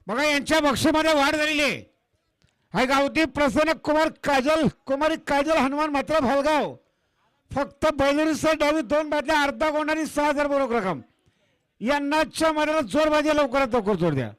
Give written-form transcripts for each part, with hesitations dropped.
बघा यांच्या बक्षीमध्ये वाढ झालेली आहे. हा गावठी प्रसन्न कुमारी काजल हनुमान मात्र भालगाव फक्त बैलरीसह डावी 2 बादल्या अर्धा गोणारी 6000 बरोबर रक्कम. यांनाच्या मनाला जोर बाजी लवकरात लवकर जोड द्या.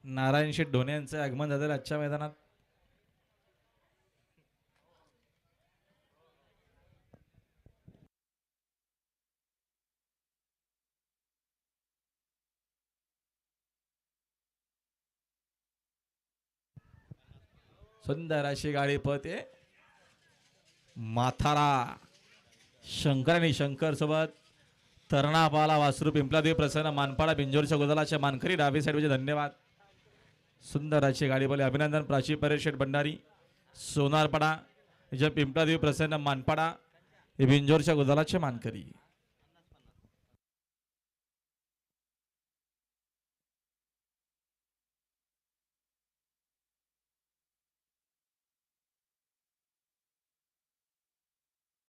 नारायण शेठ ढोणे यांचं आगमन झालेलं आजच्या मैदानात. सुंदर अशी गाडी पळते. माथारा शंकर आणि शंकर सोबत तरणा वासरू पिंपलादेवी प्रसन्न मानपाडा बिंजोरच्या गोदलाच्या मानकरी डावी साईडचे धन्यवाद. सुंदर अशी गाडी बोले. अभिनंदन प्राची परेश शेठ भंडारी सोनारपाडा जे पिंपलादेवी प्रसन्न मानपाडा बिंजोरच्या गोदलाचे मानकरी.